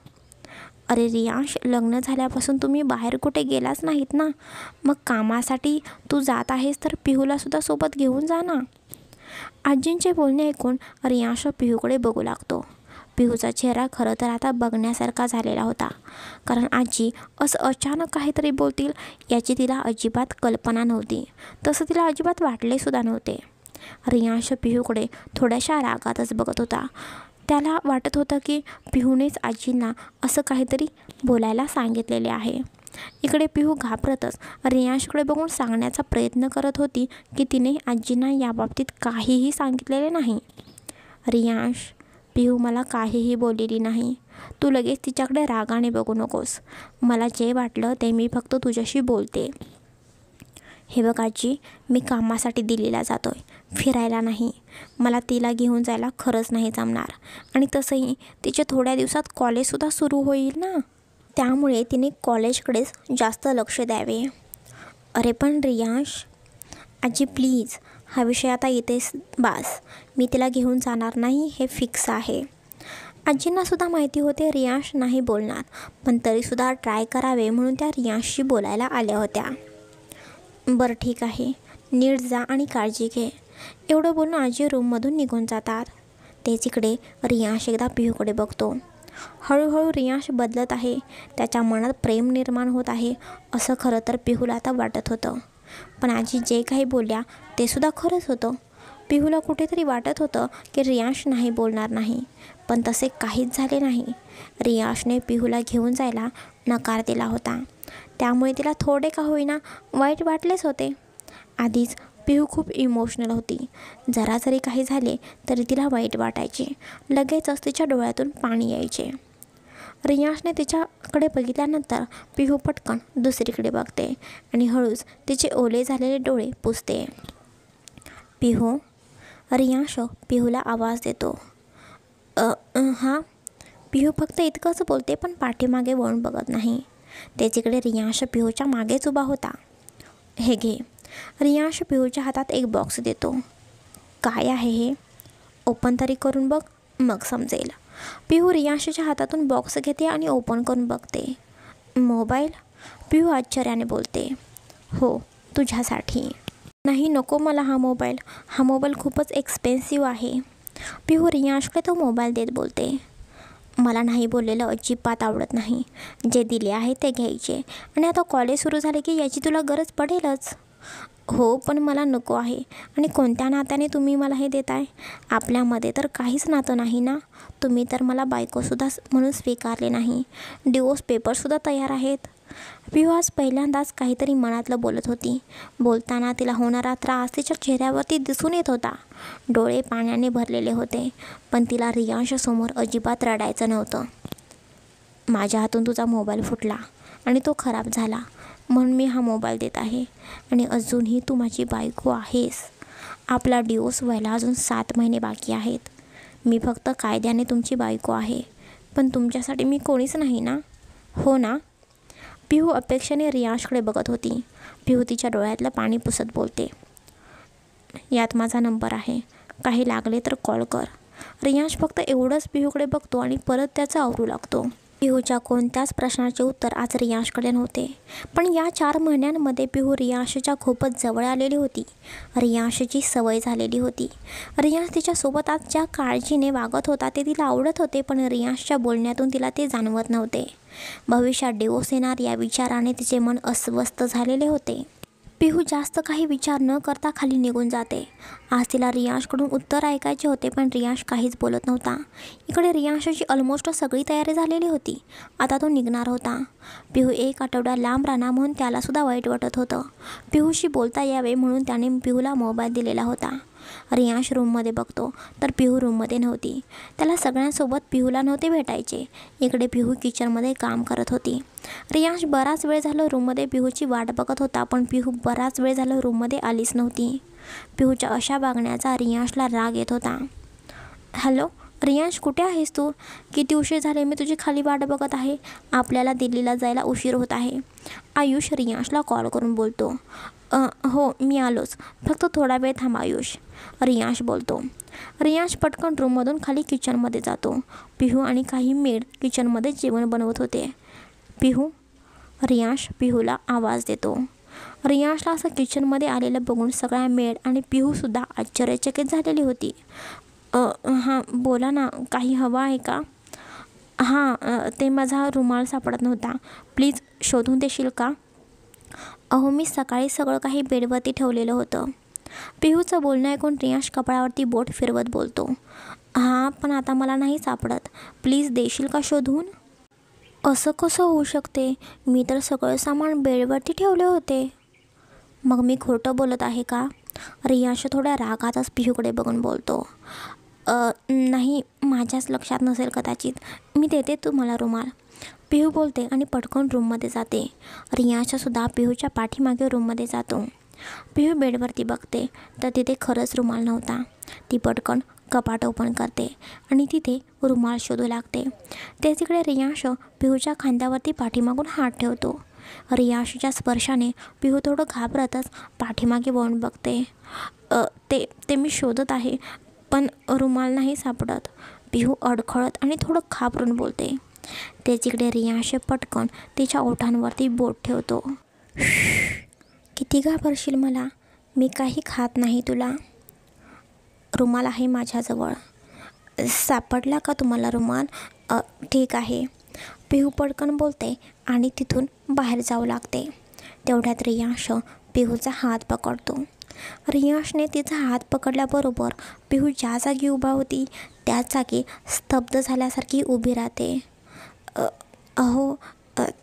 अरे रियांश, लग्न झाल्यापासून तुम्ही बाहेर कुठे गेलाच नाहीत ना, मग कामासाठी तू जात आहेस तर पिहूलासुद्धा सोबत घेऊन जा ना. आजींचे बोलणे ऐकून रियांश पिहूकडे बघू लागतो. पिहूचा चेहरा खरं तर आता बघण्यासारखा झालेला होता, कारण आजी असं अचानक काहीतरी बोलतील याची तिला अजिबात कल्पना नव्हती. तसं तिला अजिबात वाटलेसुद्धा नव्हते. रियांश पिहूकडे थोड्याशा रागातच बघत होता. त्याला वाटत होतं की पिहूनेच आजींना असं काहीतरी बोलायला सांगितलेले आहे. इकडे पिहू घाबरतच रियांशकडे बघून सांगण्याचा प्रयत्न करत होती की तिने आजींना याबाबतीत काहीही सांगितलेले नाही. रियांश, पिहू मला काहीही बोललेली नाही, तू लगेच तिच्याकडे रागाने बघू नकोस. मला जे वाटलं ते मी फक्त तुझ्याशी बोलते. हे बघ आजी, मी कामासाठी दिल्लीला जातो आहे, फिरायला नाही. मला तिला घेऊन जायला खरंच नाही जमणार, आणि तसंही तिचे थोड्या दिवसात कॉलेजसुद्धा सुरू होईल ना, त्यामुळे तिने कॉलेजकडेच जास्त लक्ष द्यावे. अरे पण रियांश. आजी प्लीज, हा विषय आता इथेच बास. मी तिला घेऊन जाणार नाही, हे फिक्स आहे. आजींनासुद्धा माहिती होते रियांश नाही बोलणार, पण तरीसुद्धा ट्राय करावे म्हणून त्या रियांशशी बोलायला आल्या होत्या. बरं ठीक आहे, नीट जा आणि काळजी घे. एवढं बोलून आजी रूममधून निघून जातात. तेच इकडे रियांश एकदा पिहूकडे बघतो. हळूहळू रियांश बदलत आहे, त्याच्या मनात प्रेम निर्माण होत आहे असं खरं तर पिहूला आता वाटत होतं. पण आजी जे काही बोलल्या ते सुद्धा खरंच होतं. पिहूला कुठेतरी वाटत होतं की रियांश नाही बोलणार नाही, पण तसे काहीच झाले नाही. रियांशने पिहूला घेऊन जायला नकार दिला होता, त्यामुळे तिला थोडे का होईना वाईट वाटलेच होते. आधीच पिहू खूप इमोशनल होती. जरा जरी काही झाले तरी तिला वाईट वाटायचे, लगेचच तिच्या डोळ्यातून पाणी यायचे. रियांशने तिच्याकडे बघितल्यानंतर पिहू पटकन दुसरीकडे बघते आणि हळूच तिचे ओले झालेले डोळे पुसते. पिहू. रियांश पिहूला आवाज देतो. हां. पिहू फक्त इतकंच बोलते पण पाठीमागे वळून बघत नाही. त्याच्याकडे रियांश पिहूच्या मागेच उभा होता. हे घे. रियांश पिहूच्या हातात एक बॉक्स देतो. काय आहे हे? ओपन तरी करून बघ, मग समजेल. पिहू रियांशच्या हातातून बॉक्स घेते आणि ओपन करून बघते. मोबाईल? पिहू आश्चर्याने बोलते. हो, तुझ्यासाठी. नाही, नको मला हा मोबाईल. हा मोबाईल खूपच एक्सपेन्सिव्ह आहे. पिहू रियांशकडे तो मोबाईल देत बोलते. मला नाही बोललेलं अजिबात आवडत नाही. जे दिले आहे ते घ्यायचे आणि आता कॉलेज सुरू झाले की याची तुला गरज पडेलच. हो, पण मला नको आहे. आणि कोणत्या नात्याने तुम्ही मला हे देताय? आपल्यामध्ये तर काहीच नातं नाही ना. तुम्ही तर मला बायकोसुद्धा म्हणून स्वीकारले नाही. डिवोर्स पेपरसुद्धा तयार आहेत. पिहू आज पहिल्यांदाच काहीतरी मनातलं बोलत होती. बोलताना तिला होणारा त्रास तिच्या चेहऱ्यावरती दिसून येत होता. डोळे पाण्याने भरलेले होते, पण तिला रियांशसमोर अजिबात रडायचं नव्हतं. माझ्या हातून तुझा मोबाईल फुटला आणि तो खराब झाला म्हणून मी हा मोबाईल देत आहे. आणि अजूनही तू माझी बायको आहेस. आपला डिवोर्स व्हायला अजून 7 महिने बाकी आहेत. मी फक्त कायद्याने तुमची बायको आहे, पण तुमच्यासाठी मी कोणीच नाही ना, हो ना? पिहू अपेक्षेने रियांशकडे बघत होती. पिहू तिच्या डोळ्यातलं पाणी पुसत बोलते. यात माझा नंबर आहे. काही लागले तर कॉल कर. रियांश फक्त एवढंच पिहूकडे बघतो आणि परत त्याचं आवरू लागतो. पिहूच्या कोणत्याच प्रश्नाचे उत्तर आज रियांशकडे नव्हते. पण या 4 महिन्यांमध्ये पिहू रियांशच्या खूपच जवळ आलेली होती. रियांशची सवय झालेली होती. रियांश तिच्यासोबत आज ज्या काळजीने वागत होता ते तिला आवडत होते, पण रियांशच्या बोलण्यातून तिला ते जाणवत नव्हते. भविष्यात डिवोर्स येणार या विचाराने तिचे मन अस्वस्थ झालेले होते. पिहू जास्त काही विचार न करता खाली निघून जाते. आज तिला रियांशकडून उत्तर ऐकायचे होते, पण रियांश काहीच बोलत नव्हता. इकडे रियांशची ऑलमोस्ट सगळी तयारी झालेली होती. आता तो निघणार होता. पिहू 1 आठवडा लांब राहणार म्हणून त्यालासुद्धा वाईट वाटत होतं. पिहूशी बोलता यावे म्हणून त्याने पिहूला मोबाईल दिलेला होता. रियांश रूममध्ये बघतो तर पिहू रूममध्ये नव्हती. त्याला सगळ्यांसोबत पिहूला नव्हते भेटायचे. इकडे पिहू किचनमध्ये काम करत होती. रियांश बराच वेळ झालं रूममध्ये पिहूची वाट बघत होता, पण पिहू बराच वेळ झालं रूममध्ये आलीच नव्हती. पिहूच्या अशा वागण्याचा रियांशला राग येत होता. हॅलो रियांश, कुठे आहेस तू? किती उशीर झाले मी तुझी खाली वाट बघत आहे. आपल्याला दिल्लीला जायला उशीर होत आहे. आयुष रियांशला कॉल करून बोलतो. हो, मी आलोच. फक्त थोडा वेळ थांब आयुष, रियांश बोलतो. रियांश पटकन रूममधून खाली किचनमध्ये जातो. पिहू आणि काही मेड किचनमध्ये जेवण बनवत होते. पिहू. रियांश पिहूला आवाज देतो. रियांशला असं किचनमध्ये आलेलं बघून सगळ्या मेड आणि पिहूसुद्धा आश्चर्यचकित झालेली होती. हां, बोला ना, काही हवं आहे का? हां, ते माझा रुमाल सापडत नव्हता. प्लीज शोधून देशील का? अहो, मी सकाळी सगळं काही बेडवरती ठेवलेलं होतं. पिहूचं बोलणं ऐकून रियांश कपाळावरती बोट फिरवत बोलतो. हां, पण आता मला नाही सापडत. प्लीज देशील का शोधून? असं कसं होऊ शकते? मी तर सगळं सामान बेडवरती ठेवले होते. मग मी खोटं बोलत आहे का? रियांश थोड्या रागातच पिहूकडे बघून बोलतो. नाही, माझ्याच लक्षात नसेल कदाचित. मी देते तुम्हाला रुमाल, पिहू बोलते आणि पटकन रूममध्ये जाते. रियांशसुद्धा पिहूच्या पाठीमागे रूममध्ये जातो. पिहू बेडवरती बघते तर तिथे खरंच रुमाल नव्हता. ती पटकन कपाट ओपन करते आणि तिथे रुमाल शोधू लागते. ते तिकडे रियांश पिहूच्या खांद्यावरती पाठीमागून हात ठेवतो. रियांशच्या स्पर्शाने पिहू थोडं घाबरतच पाठीमागे वळून बघते. ते मी शोधत आहे, पण रुमाल नाही सापडत, पिहू अडखळत आणि थोडं घाबरून बोलते. त्याच्याकडे रियांश पटकन तिच्या ओठांवरती बोट ठेवतो. किती घाबरशील मला? मी काही खात नाही तुला. रुमाल आहे माझ्याजवळ. सापडला का तुम्हाला रुमाल? ठीक आहे, पिहू पटकन बोलते आणि तिथून बाहेर जाऊ लागते. तेवढ्यात रियांश पिहूचा हात पकडतो. रियांशने तिचा हात पकडल्याबरोबर पिहू ज्या जागी उभा होती त्याच जागी स्तब्ध झाल्यासारखी उभी राहते. अहो,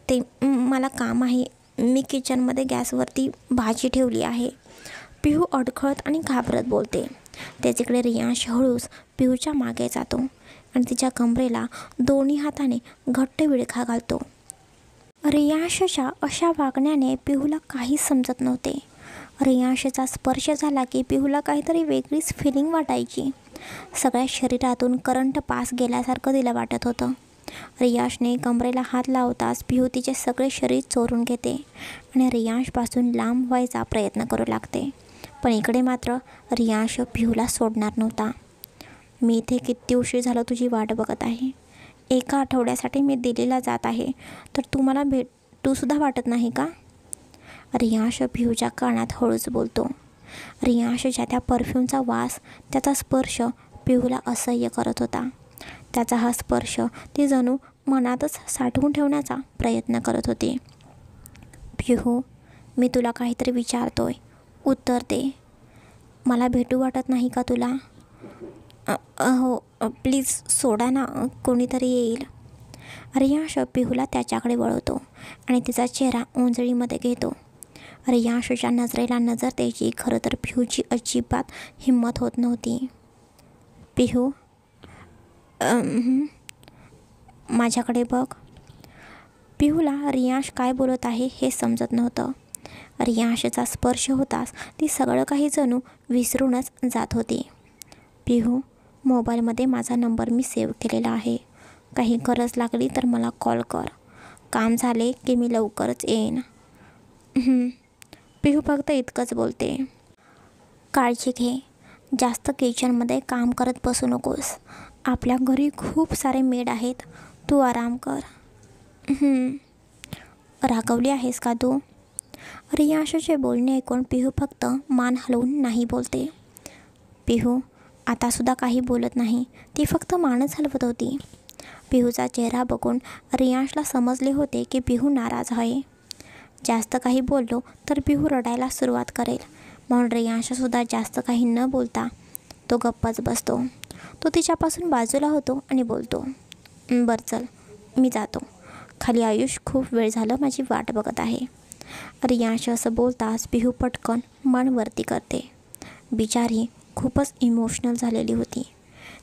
ते मला काम आहे. मी किचनमध्ये गॅसवरती भाजी ठेवली आहे, पिहू अडखळत आणि घाबरत बोलते. त्याच्याकडे रियांश हळूच पिहूच्या मागे जातो आणि तिच्या कमरेला दोन्ही हाताने घट्ट विळखा घालतो. रियांशच्या अशा वागण्याने पिहूला काहीच समजत नव्हते. रियांशचा स्पर्श झाला की पिहूला काहीतरी वेगळीच फिलिंग वाटायची. सगळ्या शरीरातून करंट पास गेल्यासारखं तिला वाटत होतं. रियांशने कमरेला हात लावताच पिहू तिचे सगळे शरीर चोरून घेते आणि रियांशपासून लांब व्हायचा प्रयत्न करू लागते. पण इकडे मात्र रियांश पिहूला सोडणार नव्हता. मी इथे किती उशीर झाला तुझी वाट बघत आहे. 1 आठवड्यासाठी मी दिल्लीला जात आहे, तर तू मला भेटूसुद्धा वाटत नाही का? रियांश पिहूच्या कानात हळूच बोलतो. रियांशच्या त्या परफ्यूमचा वास, त्याचा स्पर्श पिहूला असह्य करत होता. त्याचा हा स्पर्श ती जणू मनातच साठवून ठेवण्याचा प्रयत्न करत होती. पिहू, मी तुला काहीतरी विचारतोय, उत्तर दे. मला भेटू वाटत नाही का तुला? हो, प्लीज सोडा ना, कोणीतरी येईल. रियांश पिहूला त्याच्याकडे वळवतो आणि तिचा चेहरा ओंजळीमध्ये घेतो. रियांशच्या नजरेला नजर द्यायची खरं तर पिहूची अजिबात हिंमत होत नव्हती. पिहू, माझ्याकडे बघ. पिहूला रियांश काय बोलत आहे हे समजत नव्हतं. रियांशचा स्पर्श होताच ती सगळं काही जणू विसरूनच जात होती. पिहू, मोबाईलमध्ये माझा नंबर मी सेव्ह केलेला आहे. काही गरज लागली तर मला कॉल कर. काम झाले की मी लवकरच येईन. पिहू फक्त इतकंच बोलते. काळजी घे. जास्त किचनमध्ये काम करत बसू नकोस. आपल्या घरी खूप सारे मेड आहेत. तू आराम कर. रागवली आहेस का तू? रियांशचे बोलणे ऐकून पिहू फक्त मान हलवून नाही बोलते. पिहू आतासुद्धा काही बोलत नाही. ती फक्त मानच हलवत होती. पिहूचा चेहरा बघून रियांशला समजले होते की पिहू नाराज आहे. जास्त काही बोललो तर पिहू रडायला सुरुवात करेल, म्हणून रियांशसुद्धा जास्त काही न बोलता तो गप्पच बसतो. तो तिच्यापासून बाजूला होतो आणि बोलतो, बरं चल, मी जातो. खाली आयुष खूप वेळ झालं माझी वाट बघत आहे. रियांश असं बोलताच पिहू पटकन मन वरती करते. बिचारी खूपच इमोशनल झालेली होती.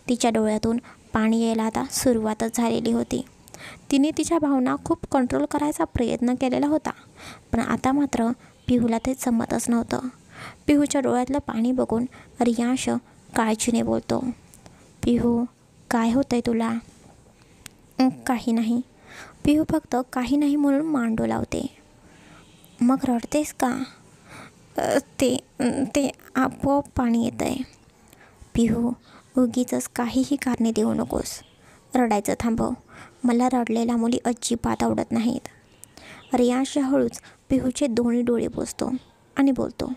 तिच्या डोळ्यातून पाणी यायला आता सुरुवातच झालेली होती. तिने तिच्या भावना खूप कंट्रोल करायचा प्रयत्न केलेला होता, पण आता मात्र पिहूला ते जमतच नव्हतं. पिहूच्या डोळ्यातलं पाणी बघून रियांश काळजीने बोलतो, पिहू काय होतंय तुला? काही नाही. पिहू फक्त काही नाही म्हणून मान डोलावते. मग रडतेस का? ते आपोआप पाणी येतं आहे. पिहू उगीचच काहीही कारणे देऊ नकोस. रडायचं थांबव. मला रडलेल्या मुली अजिबात आवडत नाहीत. रियांश हळूच पिहूचे दोन्ही डोळे पुसतो आणि बोलतो,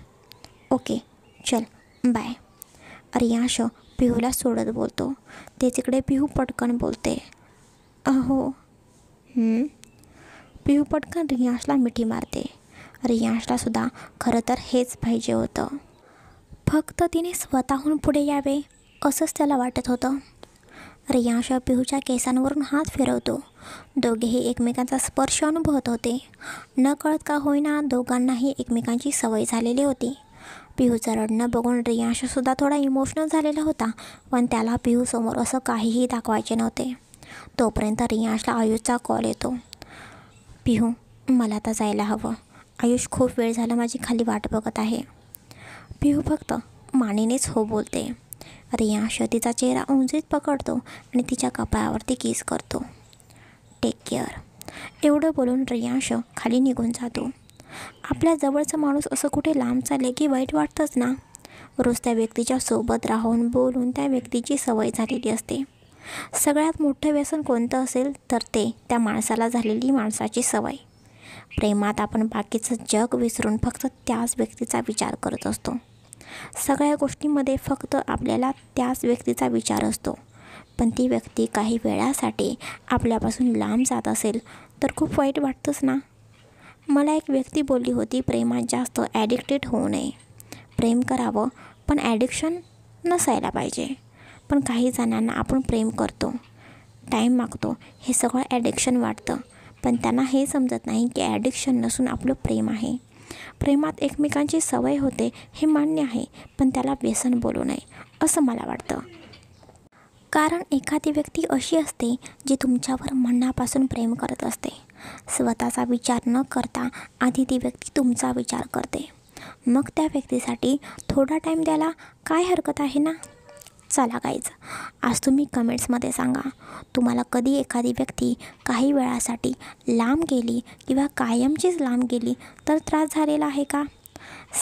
ओके चल बाय. रियांश पिहूला सोडत बोलतो. त्याच्याकडे पिहू पटकन बोलते, हो. पिहू पटकन रियांशला मिठी मारते. रियांशलासुद्धा खरं तर हेच पाहिजे होतं. फक्त तिने स्वतःहून पुढे यावे असंच त्याला वाटत होतं. रियांश पिहूच्या केसांवरून हात फिरवतो. दोघेही एकमेकांचा स्पर्श अनुभवत होते. न कळत का होईना दोघांनाही एकमेकांची सवय झालेली होती. पिहूचं रडणं बघून रियांशसुद्धा थोडा इमोशनल झालेला होता, पण त्याला पिहूसमोर असं काहीही दाखवायचे नव्हते. तोपर्यंत रियांशला आयुषचा कॉल येतो. पिहू मला आता जायला हवं. आयुष खूप वेळ झाला माझी खाली वाट बघत आहे. पिहू फक्त मानेनेच हो बोलते. रियांश तिचा चेहरा उंचीत पकडतो आणि तिच्या कपाळावरती किस करतो. Take care. एवढं बोलून रियांश खाली निघून जातो. आपल्या जवळचा माणूस असं कुठे लांब चालले की वाईट वाटतंच ना. रोज त्या व्यक्तीच्या सोबत राहून बोलून त्या व्यक्तीची सवय झालेली असते. सगळ्यात मोठं व्यसन कोणतं असेल तर ते त्या माणसाला झालेली माणसाची सवय. प्रेमात आपण बाकीचं जग विसरून फक्त त्याच व्यक्तीचा विचार करत असतो. सगळ्या गोष्टींमध्ये फक्त आपल्याला त्याच व्यक्तीचा विचार असतो. पण ती व्यक्ती काही वेळासाठी आपल्यापासून लांब जात असेल तर खूप वाईट वाटतंच ना. मला एक व्यक्ती बोलली होती, प्रेमात जास्त ॲडिक्टेड होऊ नये. प्रेम करावं पण ॲडिक्शन नसायला पाहिजे. पण काही जणांना आपण प्रेम करतो, टाईम मागतो, हे सगळं ॲडिक्शन वाटतं. पण त्यांना हे समजत नाही की ॲडिक्शन नसून आपलं प्रेम आहे. प्रेमात एकमेकांची सवय होते हे मान्य आहे, पण त्याला व्यसन बोलू नये. असं मला वाटतं. कारण एखादी व्यक्ती अशी असते जी तुमच्यावर मनापासून प्रेम करत असते. स्वतःचा विचार न करता आधी ती व्यक्ती तुमचा विचार करते. मग त्या व्यक्तीसाठी थोडा टाईम द्यायला काय हरकत आहे ना. चला गाईज, आज तुम्ही कमेंट्समध्ये सांगा, तुम्हाला कधी एखादी व्यक्ती काही वेळासाठी लांब गेली किंवा कायमचीच लांब गेली तर त्रास झालेला आहे का?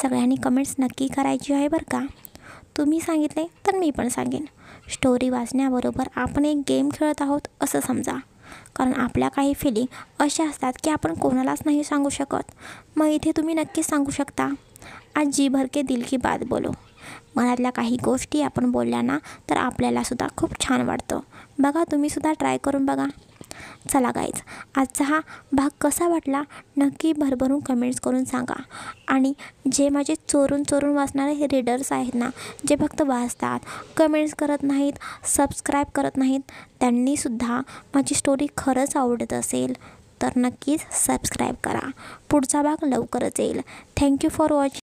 सगळ्यांनी कमेंट्स नक्की करायची आहे बरं का. तुम्ही सांगितले तर मी पण सांगेन. स्टोरी वाचण्याबरोबर आपण एक गेम खेळत आहोत असं समजा. कारण आपल्या काही फिलिंग अशा असतात की आपण कोणालाच नाही सांगू शकत. मग इथे तुम्ही नक्कीच सांगू शकता. आज जी भर के दिल की बात बोलो. मनातल्या काही गोष्टी आपण बोलल्या ना तर आपल्यालासुद्धा खूप छान वाटतं. बघा, तुम्हीसुद्धा ट्राय करून बघा. चला गाईज, आजचा हा भाग कसा वाटला नक्की भरभरून कमेंट्स करून सांगा. आणि जे माझे चोरून चोरून वाचणारे रीडर्स आहेत ना, जे फक्त वाचतात, कमेंट्स करत नाहीत, सबस्क्राईब करत नाहीत, त्यांनीसुद्धा माझी स्टोरी खरंच आवडत असेल तर नक्कीच सबस्क्राईब करा. पुढचा भाग लवकरच येईल. Thank you for watching.